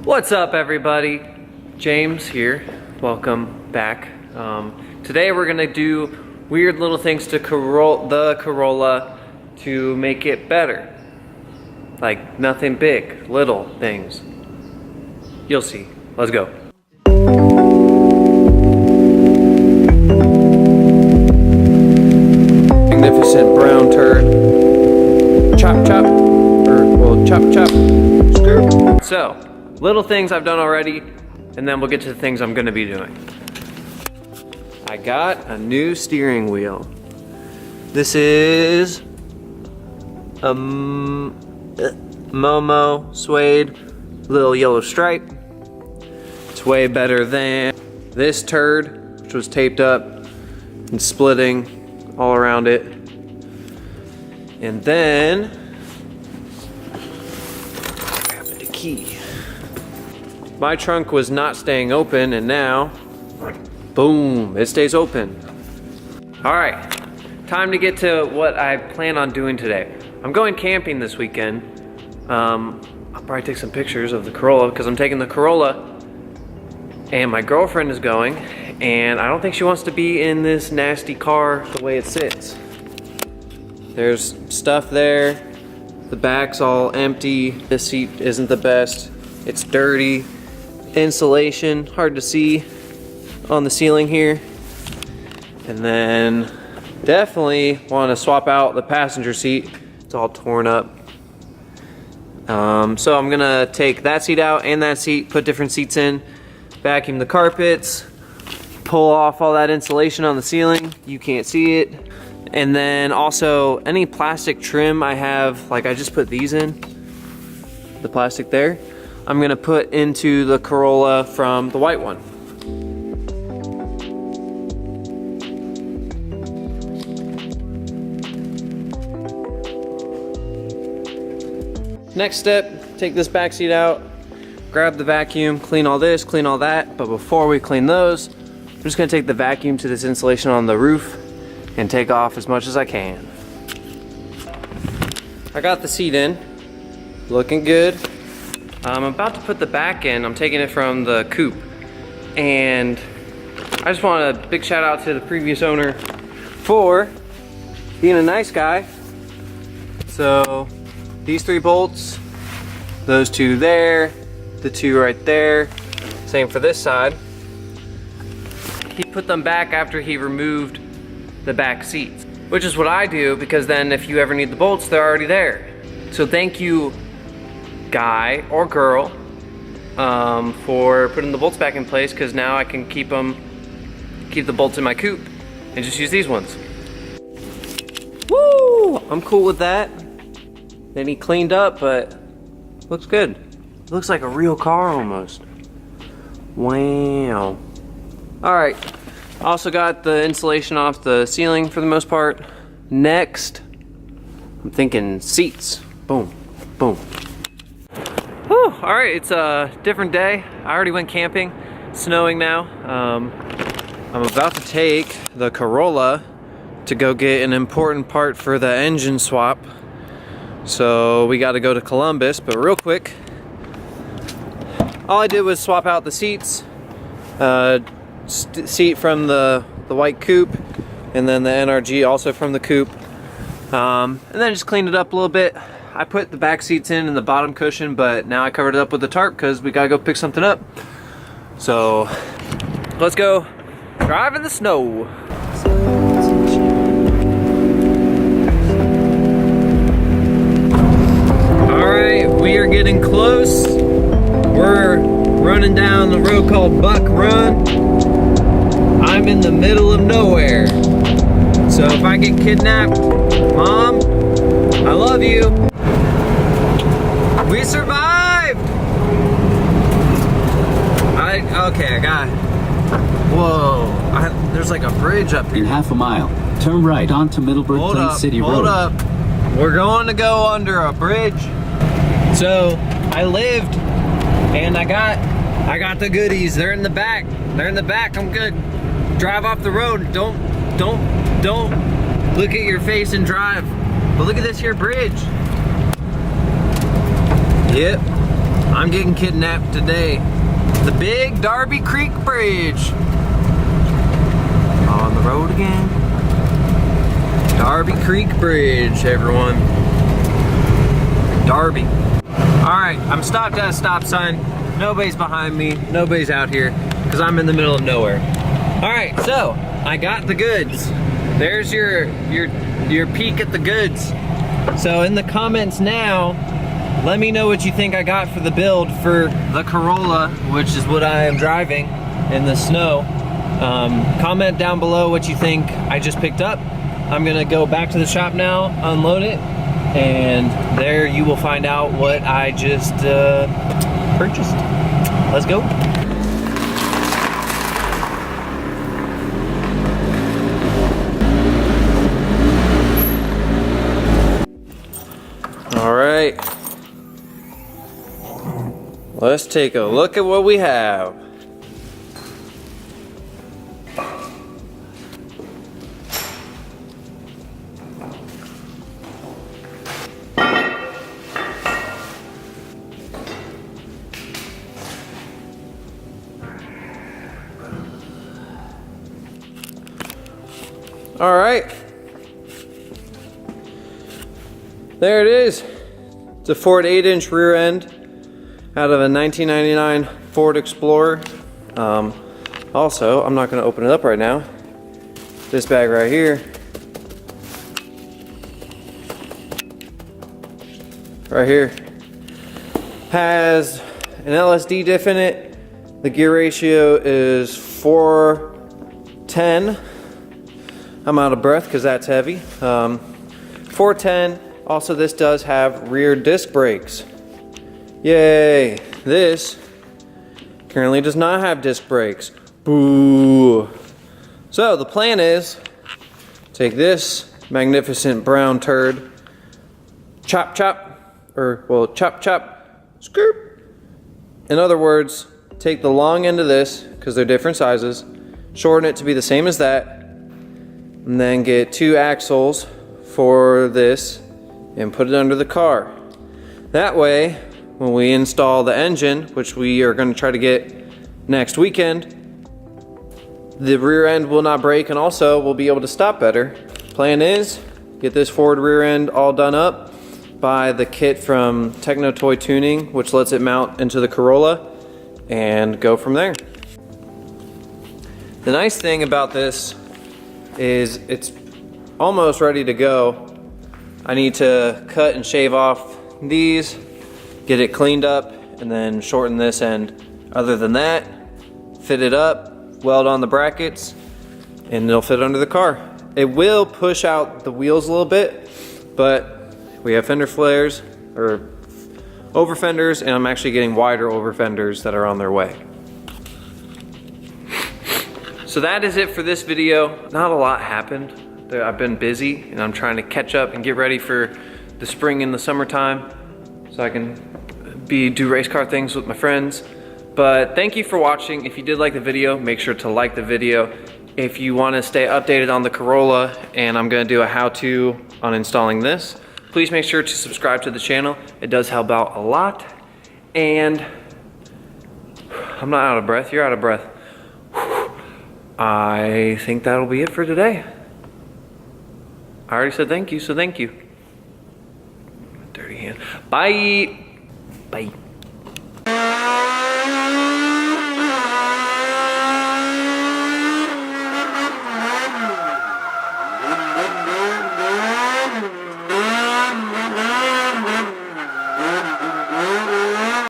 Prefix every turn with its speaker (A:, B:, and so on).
A: What's up, everybody? James here. Welcome back. Today we're gonna do weird little things to the Corolla to make it better. Like nothing big, little things. You'll see. Let's go. Magnificent brown turd. Chop chop. Or well, chop chop. Screw. So, little things I've done already, and then we'll get to the things I'm gonna be doing. I got a new steering wheel. This is a Momo suede little yellow stripe. It's way better than this turd, which was taped up and splitting all around it. And then grabbing the key. My trunk was not staying open, and now boom, it stays open. All right, time to get to what I plan on doing today. I'm going camping this weekend. I'll probably take some pictures of the Corolla because I'm taking the Corolla, and my girlfriend is going, and I don't think she wants to be in this nasty car the way it sits. There's stuff there. The back's all empty. This seat isn't the best. It's dirty. Insulation, hard to see on the ceiling here. And then definitely want to swap out the passenger seat. It's all torn up. So I'm gonna take that seat out and that seat, put different seats in, vacuum the carpets, pull off all that insulation on the ceiling. You can't see it. And then also any plastic trim I have, like I just put these in, the plastic there, I'm gonna put into the Corolla from the white one. Next step, take this back seat out, grab the vacuum, clean all this, clean all that. But before we clean those, I'm just gonna take the vacuum to this insulation on the roof and take off as much as I can. I got the seat in, looking good. I'm about to put the back in. I'm taking it from the coupe. And I just want a big shout out to the previous owner for being a nice guy. So these 3 bolts, those 2 there, the 2 right there, same for this side. He put them back after he removed the back seats, which is what I do, because then if you ever need the bolts, they're already there. So thank you, guy or girl, for putting the bolts back in place, because now I can keep the bolts in my coupe and just use these ones. Woo! I'm cool with that. Then he cleaned up, but looks good. Looks like a real car almost. Wow. All right. Also got the insulation off the ceiling for the most part. Next, I'm thinking seats. Boom, boom. Whew, all right, it's a different day. I already went camping. It's snowing now. I'm about to take the Corolla to go get an important part for the engine swap. So we got to go to Columbus, but real quick, all I did was swap out the seats. Seat from the white coupe, and then the NRG also from the coupe, and then just cleaned it up a little bit. I put the back seats in the bottom cushion, but now I covered it up with the tarp because we gotta go pick something up. So let's go drive in the snow. All right, we are getting close. We're running down the road called Buck Run. I'm in the middle of nowhere. So if I get kidnapped, Mom, I love you. We survived! Okay, I got it. Whoa, there's like a bridge up here.
B: In half a mile, turn right onto Middleburg Plains City Road.
A: Hold up. We're going to go under a bridge. So I lived, and I got the goodies. They're in the back. They're in the back. I'm good. Drive off the road. Don't look at your face and drive. But look at this here bridge. Yep. I'm getting kidnapped today. The big Darby Creek Bridge. On the road again. Darby Creek Bridge, everyone. Darby. Alright, I'm stopped at a stop sign. Nobody's behind me. Nobody's out here. Because I'm in the middle of nowhere. Alright, so I got the goods. There's your peek at the goods. So in the comments now, let me know what you think I got for the build for the Corolla, which is what I am driving in the snow. Comment down below what you think I just picked up. I'm gonna go back to the shop now, unload it, and there you will find out what I just purchased. Let's go. All right, let's take a look at what we have. All right, there it is. It's a Ford 8-inch rear end out of a 1999 Ford Explorer. Also, I'm not gonna open it up right now. This bag right here. Right here. Has an LSD diff in it. The gear ratio is 410. I'm out of breath because that's heavy. 410. Also, this does have rear disc brakes. Yay! This currently does not have disc brakes. Boo! So the plan is take this magnificent brown turd, chop chop, or well, chop chop, scoop. In other words, take the long end of this, because they're different sizes, shorten it to be the same as that, and then get 2 axles for this and put it under the car. That way, when we install the engine, which we are going to try to get next weekend, the rear end will not break, and also we'll be able to stop better. Plan is, get this Ford rear end all done up, buy the kit from Techno Toy Tuning, which lets it mount into the Corolla, and go from there. The nice thing about this is it's almost ready to go. I need to cut and shave off these, get it cleaned up, and then shorten this end. Other than that, fit it up, weld on the brackets, and it'll fit under the car. It will push out the wheels a little bit, but we have fender flares, or over fenders, and I'm actually getting wider over fenders that are on their way. So that is it for this video. Not a lot happened. I've been busy and I'm trying to catch up and get ready for the spring and the summertime so I can do race car things with my friends. But thank you for watching. If you did like the video, make sure to like the video. If you want to stay updated on the Corolla, and I'm going to do a how-to on installing this, please make sure to subscribe to the channel. It does help out a lot. And I'm not out of breath, you're out of breath. I think that'll be it for today. I already said thank you, so thank you. Dirty hand. Bye. Bye.